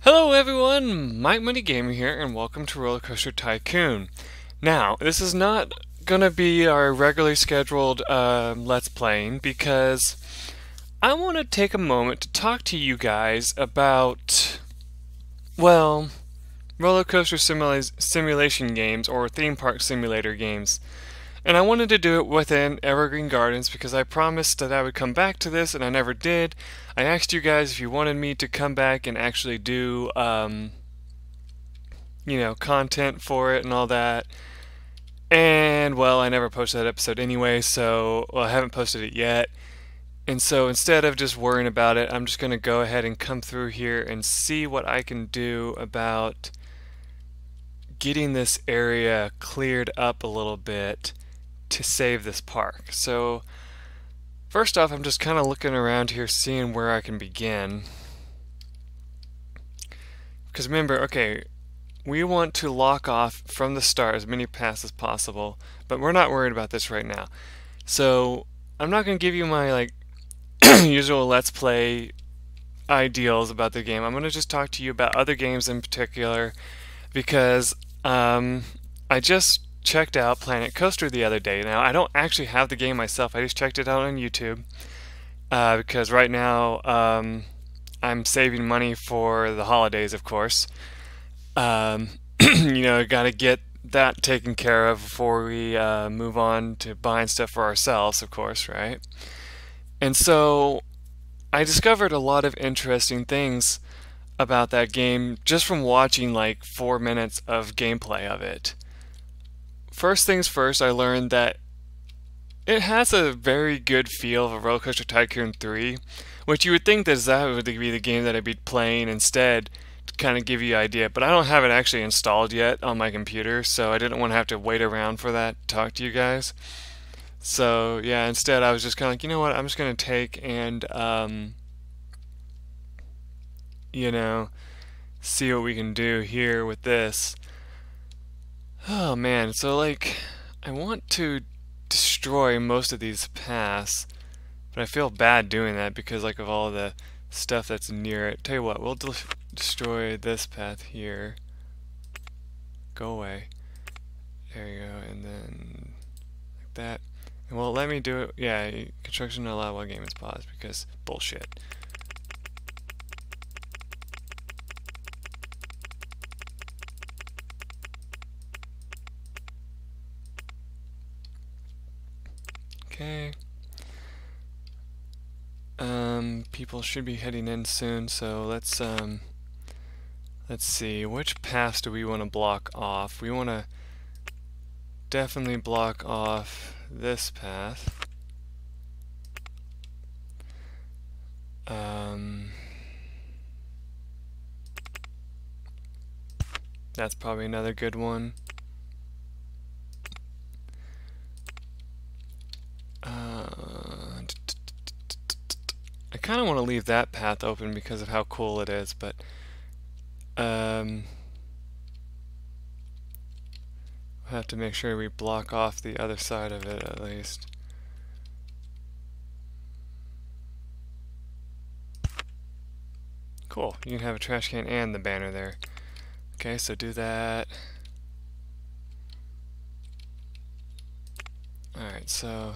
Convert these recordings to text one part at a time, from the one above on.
Hello everyone, MikeMoneyGMR here, and welcome to RollerCoaster Tycoon. Now, this is not gonna be our regularly scheduled Let's Playing because I want to take a moment to talk to you guys about, well, roller coaster simulation games or theme park simulator games. And I wanted to do it within Evergreen Gardens because I promised that I would come back to this and I never did. I asked you guys if you wanted me to come back and actually do, content for it and all that. And, well, I never posted that episode anyway, so, well, I haven't posted it yet. And so instead of just worrying about it, I'm just going to go ahead and come through here and see what I can do about getting this area cleared up a little bit to save this park. So first off, I'm just kind of looking around here seeing where I can begin. Because remember, okay, we want to lock off from the start as many paths as possible, but we're not worried about this right now. So I'm not going to give you my usual Let's Play ideals about the game. I'm going to just talk to you about other games in particular because I just checked out Planet Coaster the other day. Now, I don't actually have the game myself. I just checked it out on YouTube because right now I'm saving money for the holidays, of course. Got to get that taken care of before we move on to buying stuff for ourselves, of course, right? And so I discovered a lot of interesting things about that game just from watching like 4 minutes of gameplay of it. First things first, I learned that it has a very good feel of a RollerCoaster Tycoon 3, which you would think that would be the game that I'd be playing instead to kind of give you an idea, but I don't have it actually installed yet on my computer, so I didn't want to have to wait around for that to talk to you guys. So yeah, instead I was just kind of like, you know what, I'm just going to take and, see what we can do here with this. Oh man, so I want to destroy most of these paths, but I feel bad doing that because of all the stuff that's near it. Tell you what, we'll destroy this path here. Go away. There you go, and then like that. And well, let me do it. Yeah, construction not allowed while game is paused because bullshit. Okay. People should be heading in soon, so let's see, which paths do we want to block off? We want to definitely block off this path. That's probably another good one. I kind of want to leave that path open because of how cool it is, but we'll have to make sure we block off the other side of it at least. Cool, you can have a trash can and the banner there. Okay, so do that. Alright, so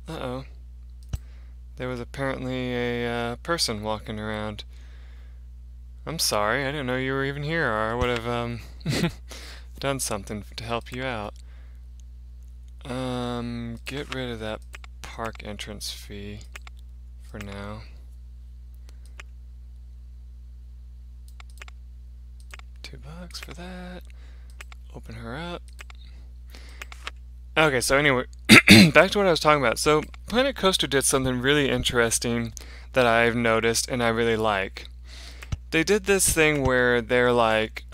uh-oh. There was apparently a person walking around. I'm sorry, I didn't know you were even here, or I would have done something to help you out. Get rid of that park entrance fee for now. $2 for that. Open her up. Okay, so anyway, back to what I was talking about. So Planet Coaster did something really interesting that I've noticed and I really like. They did this thing where they're like,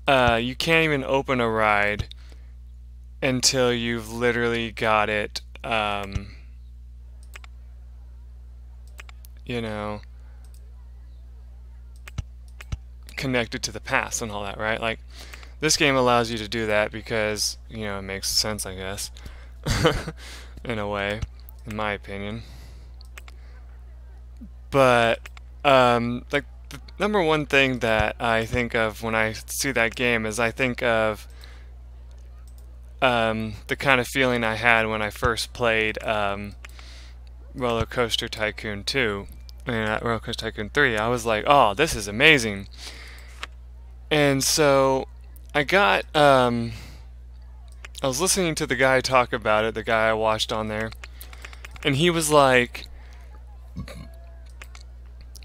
you can't even open a ride until you've literally got it, you know, connected to the past and all that, right? Like, this game allows you to do that because, you know, it makes sense, I guess, in a way, in my opinion. But, like, the number one thing that I think of when I see that game is I think of the kind of feeling I had when I first played RollerCoaster Tycoon 2 and RollerCoaster Tycoon 3. I was like, oh, this is amazing. And so I got, I was listening to the guy talk about it, the guy I watched on there, and he was like,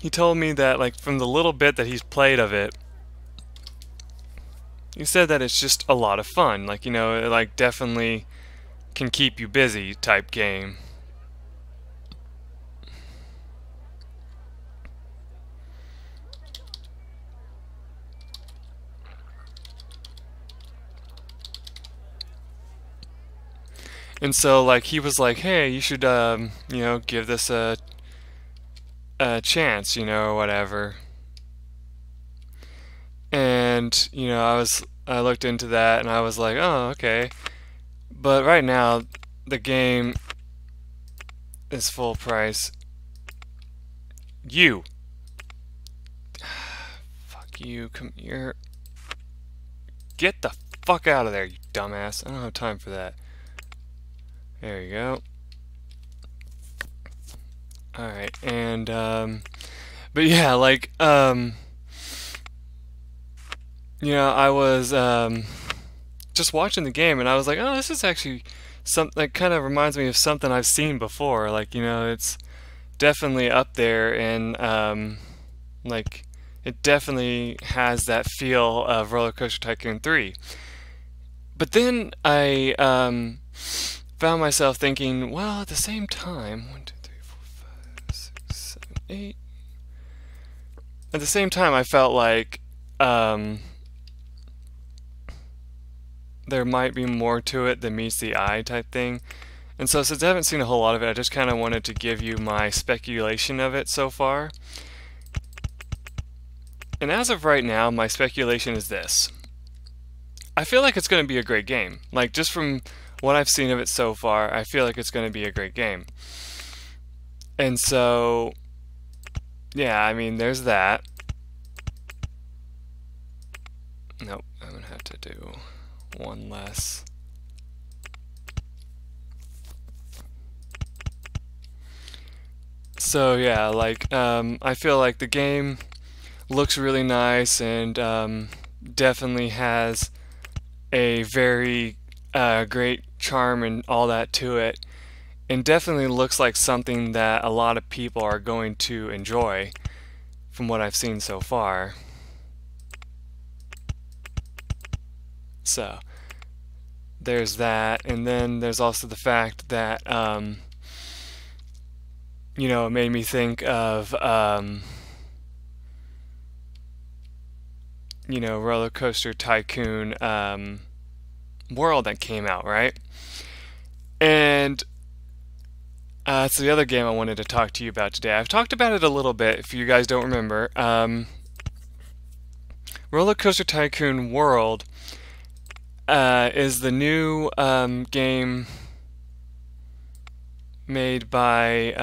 he told me that, like, from the little bit that he's played of it, he said that it's just a lot of fun. Like, you know, it, like, definitely can keep you busy type game. And so, like, he was like, hey, you should, you know, give this a chance, you know, or whatever. And, you know, I looked into that and I was like, oh, okay. But right now, the game is full price. You. Fuck you. Come here. Get the fuck out of there, you dumbass. I don't have time for that. There you go. Alright, and, but yeah, like, you know, I was, just watching the game and I was like, oh, this is actually something that kind of reminds me of something I've seen before. Like, you know, it's definitely up there and, like, it definitely has that feel of RollerCoaster Tycoon 3. But then I, found myself thinking, well, at the same time, 1, 2, 3, 4, 5, 6, 7, 8. At the same time, I felt like there might be more to it than meets the eye type thing. And so, since I haven't seen a whole lot of it, I just kind of wanted to give you my speculation of it so far. And as of right now, my speculation is this. I feel like it's going to be a great game. Like, just from what I've seen of it so far, I feel like it's going to be a great game. And so, yeah, I mean, there's that. Nope, I'm going to have to do one less. So, yeah, like, I feel like the game looks really nice and definitely has a very great charm and all that to it, and definitely looks like something that a lot of people are going to enjoy from what I've seen so far. So there's that, and then there's also the fact that you know, it made me think of you know, RollerCoaster Tycoon World that came out, right? And it's the other game I wanted to talk to you about today. I've talked about it a little bit, if you guys don't remember. RollerCoaster Tycoon World is the new game made by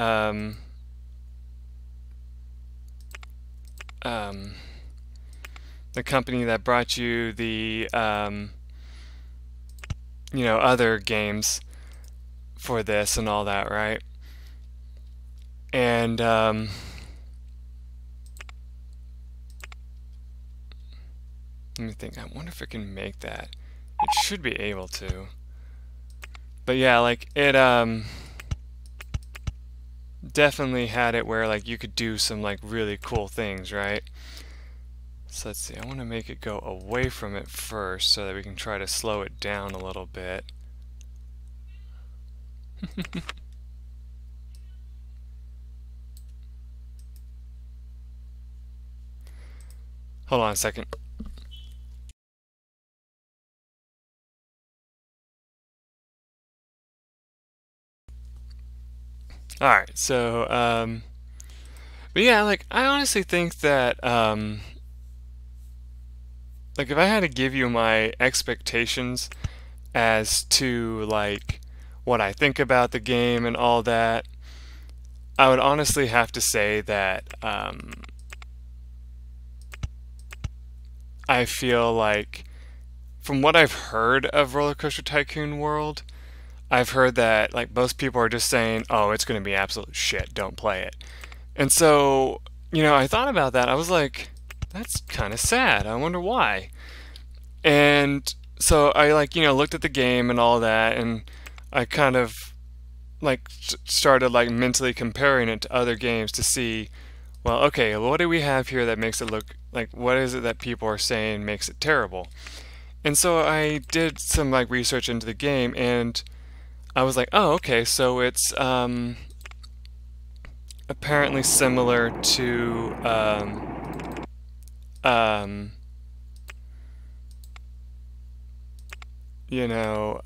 the company that brought you the you know, other games for this and all that, right? And let me think. I wonder if it can make that. It should be able to. But yeah, like it definitely had it where like you could do some like really cool things, right? So let's see. I want to make it go away from it first so that we can try to slow it down a little bit. Hold on a second. All right, so but yeah, like I honestly think that like if I had to give you my expectations as to like what I think about the game and all that, I would honestly have to say that I feel like from what I've heard of RollerCoaster Tycoon World, I've heard that like most people are just saying, "Oh, it's going to be absolute shit. Don't play it." And so, I thought about that. I was like, that's kind of sad. I wonder why. And so I like, looked at the game and all that, and I kind of like started like mentally comparing it to other games to see, well, okay, what do we have here that makes it look like what is it that people are saying makes it terrible? And so I did some like research into the game, and I was like, oh, okay, so it's apparently similar to um, you know,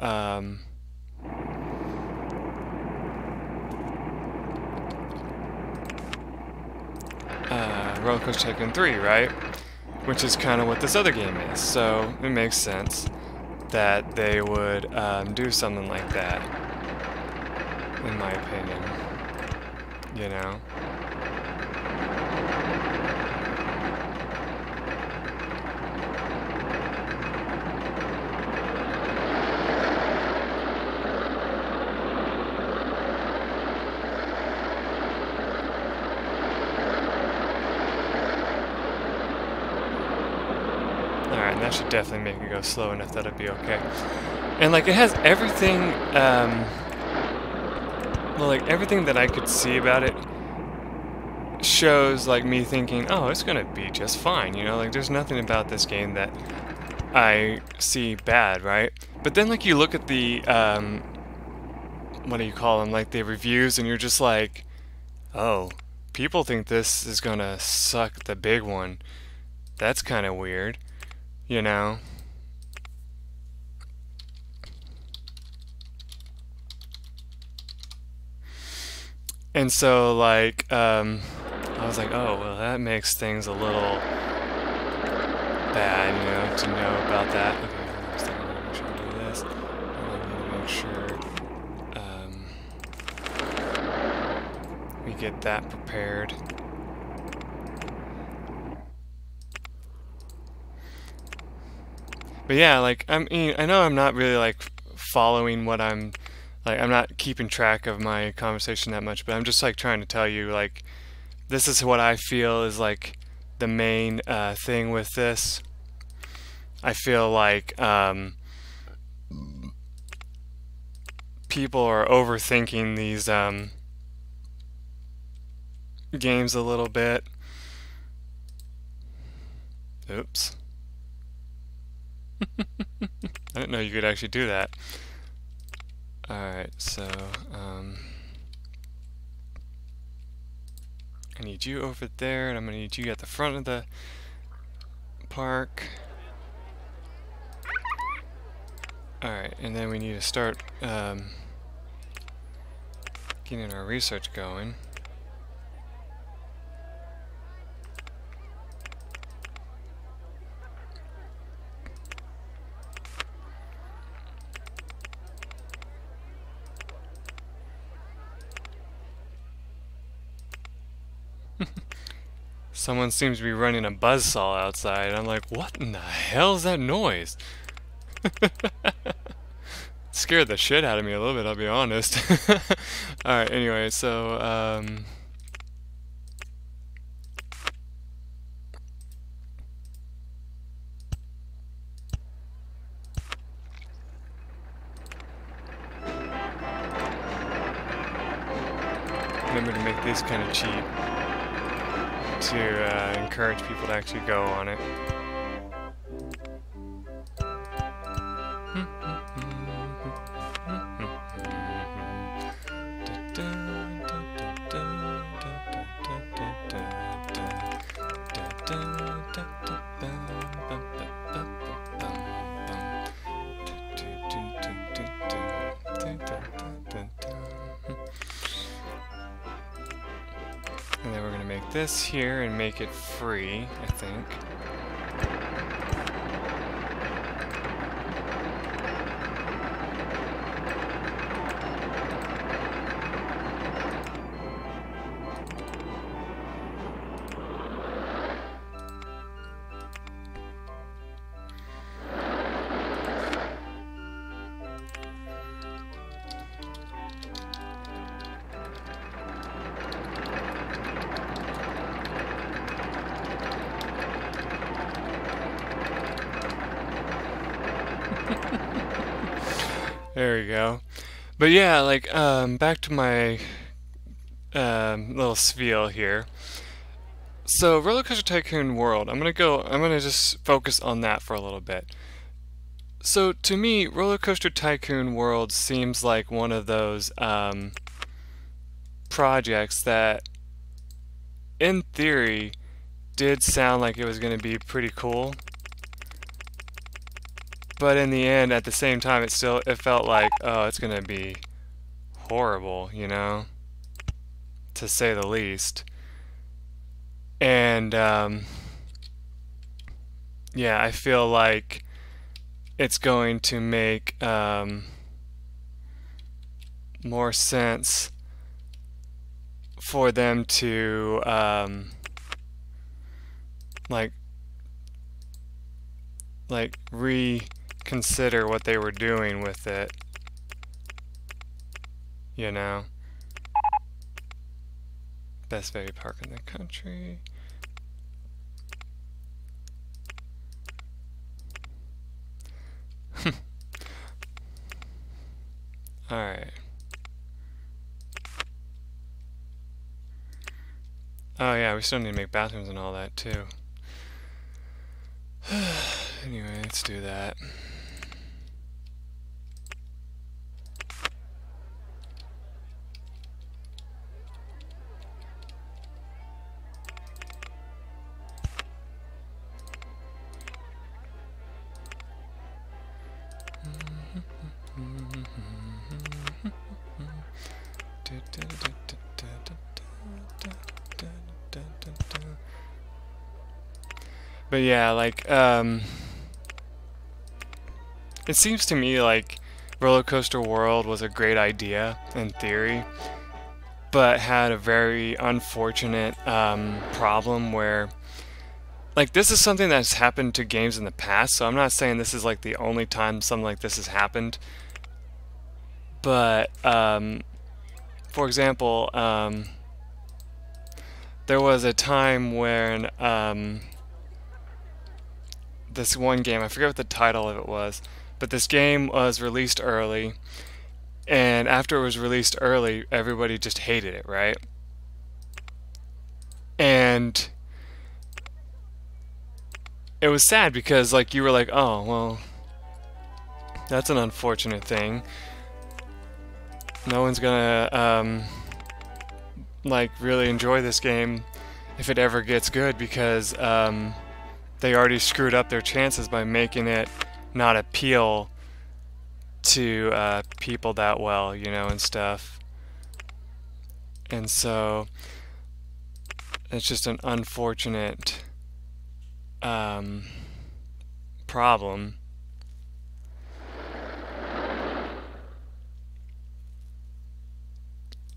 RollerCoaster Tycoon 3, right? Which is kind of what this other game is. So it makes sense that they would do something like that, in my opinion. You know? Alright, and that should definitely make it go slow enough that it'd be okay. And like it has everything, well, like everything that I could see about it shows like me thinking, oh, it's gonna be just fine, like there's nothing about this game that I see bad, right? But then like you look at the, what do you call them, like the reviews, and you're just like, oh, people think this is gonna suck the big one. That's kind of weird, you know? And so like, I was like, oh, well, that makes things a little bad, to know about that. Okay, I want to make sure I do this. I need to make sure we get that prepared. But yeah, like, I know I'm not really like following what I'm not keeping track of my conversation that much, but I'm just like trying to tell you like this is what I feel is like the main thing with this. I feel like people are overthinking these games a little bit. Oops. I didn't know you could actually do that. Alright, so I need you over there, and I'm going to need you at the front of the park. Alright, and then we need to start getting our research going. Someone seems to be running a buzzsaw outside. I'm like, what in the hell is that noise? Scared the shit out of me a little bit, I'll be honest. Alright, anyway, so, remember to make these kind of cheap to encourage people to actually go on it. make this here and make it free, I think. There we go. But yeah, like back to my little spiel here. So RollerCoaster Tycoon World, I'm gonna just focus on that for a little bit. So to me, RollerCoaster Tycoon World seems like one of those projects that, in theory, did sound like it was going to be pretty cool. But in the end, at the same time, it felt like, oh, it's going to be horrible, you know, to say the least. And yeah, I feel like it's going to make more sense for them to like reconsider what they were doing with it, you know. Best value park in the country. Alright. Oh yeah, we still need to make bathrooms and all that too. Anyway, let's do that. But yeah, like, it seems to me like RollerCoaster World was a great idea in theory, but had a very unfortunate problem where, like, this is something that's happened to games in the past, so I'm not saying this is like the only time something like this has happened, but for example, there was a time when this one game, I forget what the title of it was, but this game was released early, and after it was released early, everybody just hated it, right? And it was sad because, like, you were like, oh, well, that's an unfortunate thing. No one's gonna like really enjoy this game if it ever gets good because they already screwed up their chances by making it not appeal to people that well, you know, and stuff. And so it's just an unfortunate problem.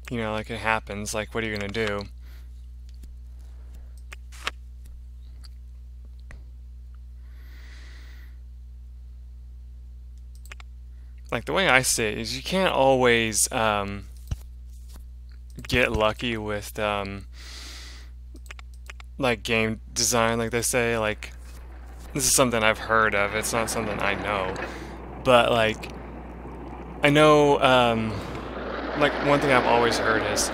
You know, like, it happens. Like, what are you gonna do? Like, the way I see it is you can't always get lucky with like game design, like they say. Like, this is something I've heard of, it's not something I know, but like I know like one thing I've always heard is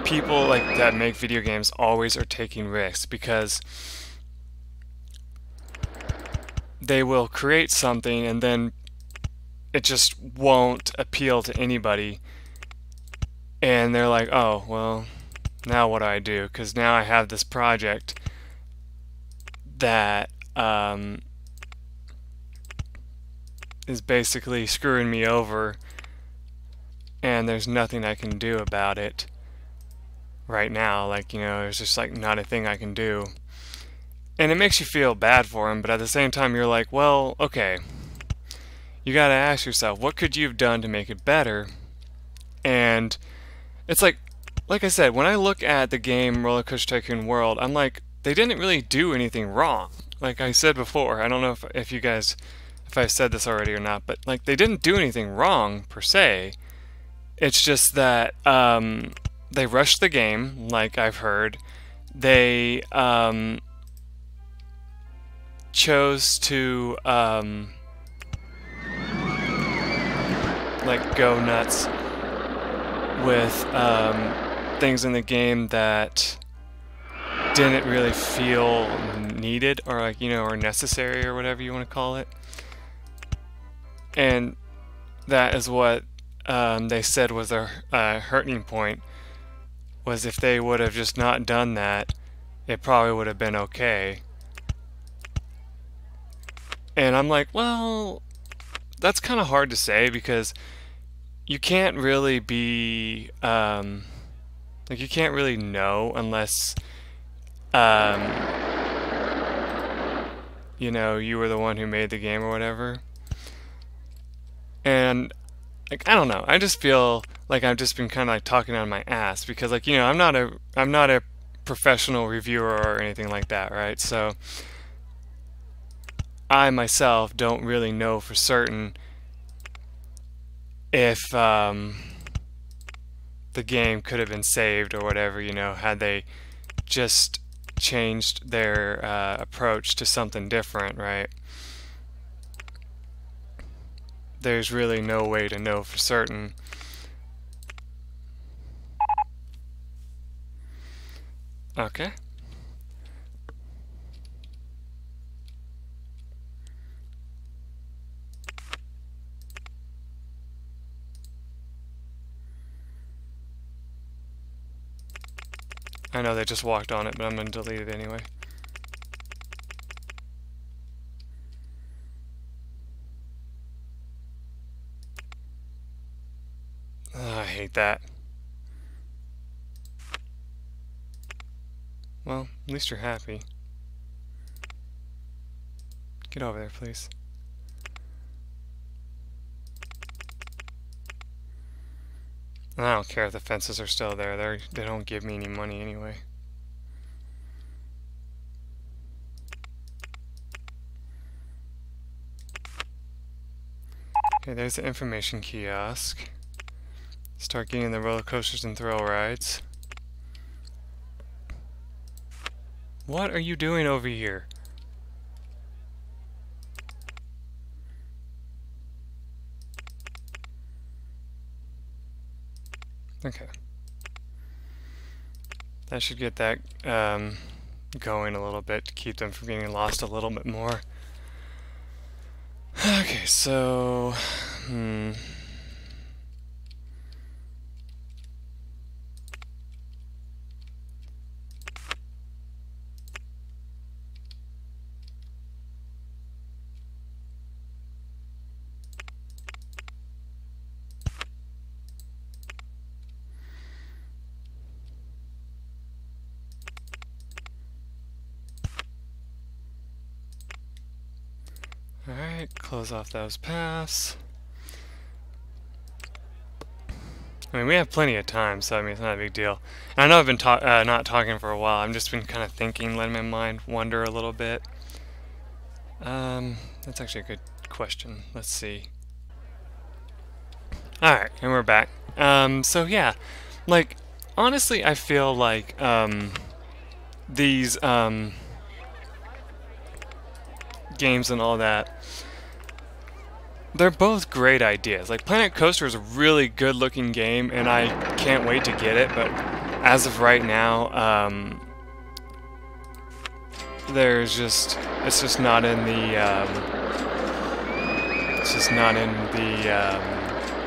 people like that make video games always are taking risks because they will create something and then it just won't appeal to anybody, and they're like, oh, well, now what do I do? Because now I have this project that is basically screwing me over, and there's nothing I can do about it. right now. Like, you know, there's just like not a thing I can do. And it makes you feel bad for him, but at the same time you're like, well, okay. You gotta ask yourself, what could you have done to make it better? And it's like I said, when I look at the game RollerCoaster Tycoon World, I'm like, they didn't really do anything wrong. Like I said before, I don't know if you guys, if I said this already or not, but like they didn't do anything wrong per se. It's just that they rushed the game, like I've heard. They chose to like go nuts with things in the game that didn't really feel needed or like, you know, or necessary or whatever you want to call it. And that is what they said was their hurting point, was if they would have just not done that, it probably would have been okay. And I'm like, well, that's kind of hard to say because you can't really be like you can't really know unless you know, you were the one who made the game or whatever. And like, I don't know, I just feel like I've just been kind of like talking out of my ass because, like, you know, I'm not a professional reviewer or anything like that, right? So I myself don't really know for certain if the game could have been saved or whatever, you know, had they just changed their approach to something different, right? There's really no way to know for certain. Okay. I know they just walked on it, but I'm going to delete it anyway. Oh, I hate that. Well, at least you're happy. Get over there, please. I don't care if the fences are still there. They don't give me any money anyway. Okay, there's the information kiosk. Start getting the roller coasters and thrill rides. What are you doing over here? Okay. That should get that going a little bit to keep them from getting lost a little bit more. Okay, so alright, close off those paths. I mean, we have plenty of time, so I mean, it's not a big deal. And I know I've been not talking for a while. I've just been kind of thinking, letting my mind wander a little bit. That's actually a good question. Let's see. Alright, and we're back. So yeah, like, honestly, I feel like, these, games and all that, they're both great ideas. Like, Planet Coaster is a really good looking game and I can't wait to get it, but as of right now, it's just not in the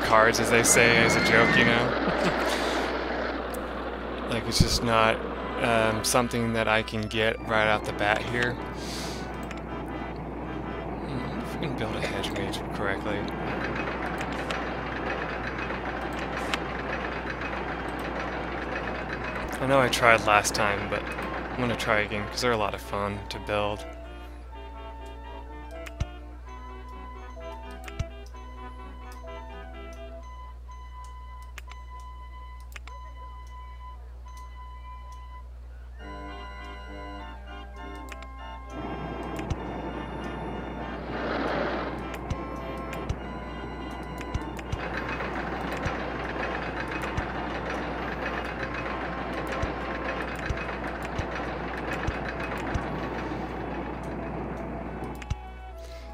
cards, as they say, as a joke, you know. Like, it's just not something that I can get right off the bat here. If we can build a hedge maze correctly. I know I tried last time, but I'm going to try again because they're a lot of fun to build.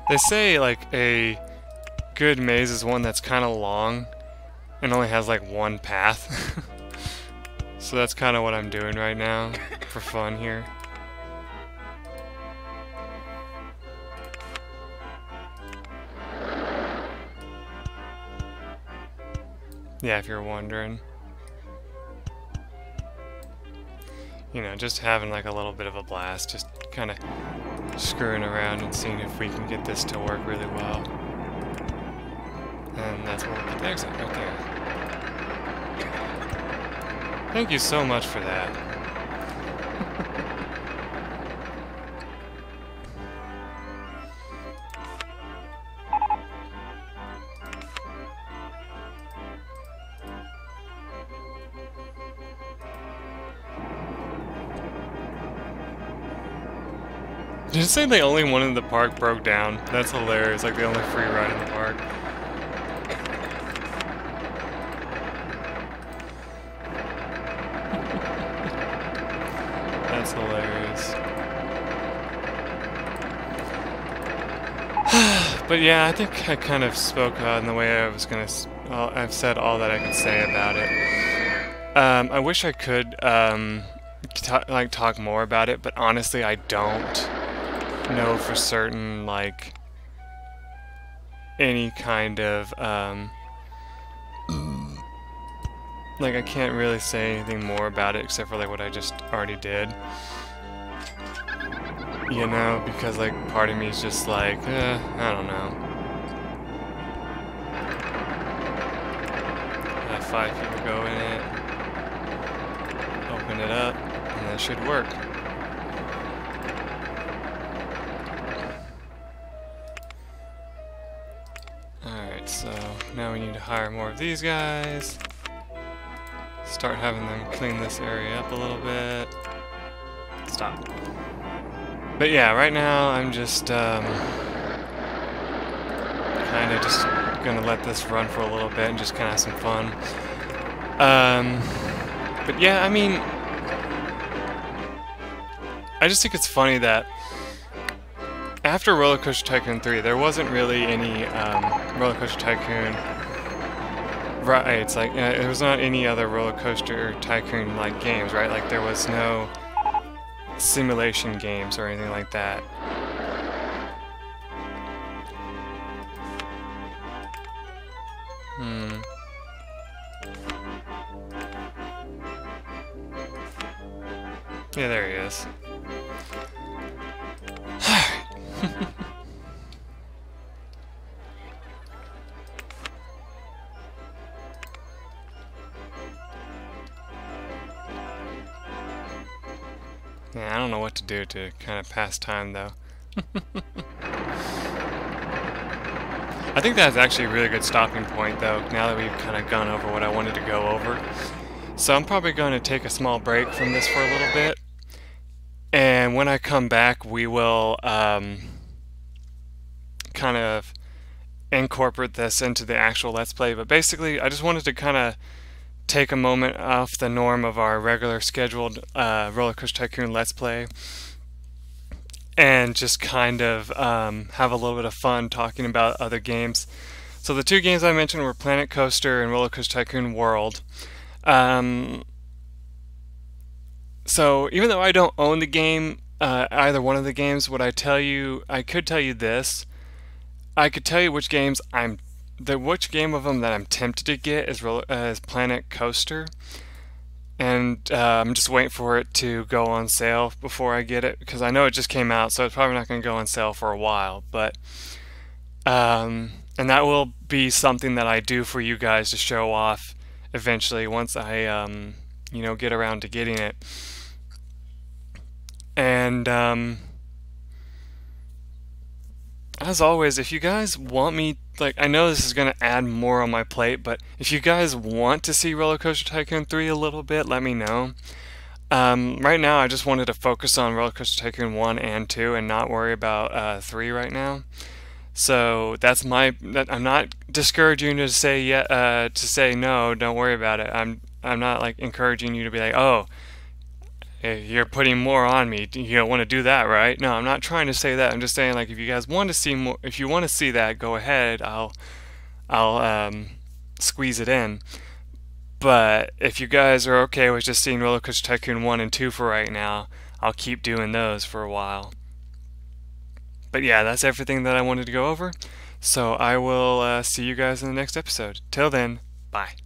They say like a good maze is one that's kind of long and only has like one path. So that's kind of what I'm doing right now for fun here. Yeah, if you're wondering. You know, just having like a little bit of a blast, just kind of screwing around and seeing if we can get this to work really well. And that's where we'll put the exit right there. Thank you so much for that. Did you say the only one in the park broke down? That's hilarious, like the only free ride in the park. That's hilarious. But yeah, I think I kind of spoke in the way I was gonna. I've said all that I could say about it. I wish I could talk more about it, but honestly, I don't know for certain like any kind of like I can't really say anything more about it except for like what I just already did, you know, because like part of me is just like I don't know. Have 5 people go in it, open it up, and that should work. So now we need to hire more of these guys. Start having them clean this area up a little bit. Stop. But yeah, right now I'm just kind of just gonna let this run for a little bit and just kind of have some fun. But yeah, I mean, I just think it's funny that after RollerCoaster Tycoon 3, there wasn't really any RollerCoaster Tycoon rides. Like, there was not any other RollerCoaster Tycoon like games, right? Like, there was no simulation games or anything like that. Yeah, there he is. Yeah, I don't know what to do to kind of pass time though. I think that's actually a really good stopping point though, now that we've kind of gone over what I wanted to go over. So I'm probably going to take a small break from this for a little bit. And when I come back, we will kind of incorporate this into the actual Let's Play. But basically, I just wanted to kind of take a moment off the norm of our regular scheduled RollerCoaster Tycoon Let's Play and just kind of have a little bit of fun talking about other games. So the two games I mentioned were Planet Coaster and RollerCoaster Tycoon World. So even though I don't own the game, either one of the games, what I could tell you this. I could tell you which games which game of them that I'm tempted to get is Planet Coaster, and I'm just waiting for it to go on sale before I get it, because I know it just came out, so it's probably not going to go on sale for a while. But and that will be something that I do for you guys to show off eventually once I get around to getting it. And as always, if you guys want me, like, I know this is going to add more on my plate, but if you guys want to see RollerCoaster Tycoon 3 a little bit, let me know. Right now, I just wanted to focus on RollerCoaster Tycoon 1 and 2 and not worry about 3 right now. So I'm not discouraging you to say no, don't worry about it. I'm not like encouraging you to be like, oh, you're putting more on me. You don't want to do that, right? No, I'm not trying to say that. I'm just saying, like, if you guys want to see more, if you want to see that, go ahead. I'll squeeze it in. But if you guys are okay with just seeing RollerCoaster Tycoon 1 and 2 for right now, I'll keep doing those for a while. But yeah, that's everything that I wanted to go over. So I will see you guys in the next episode. Till then, bye.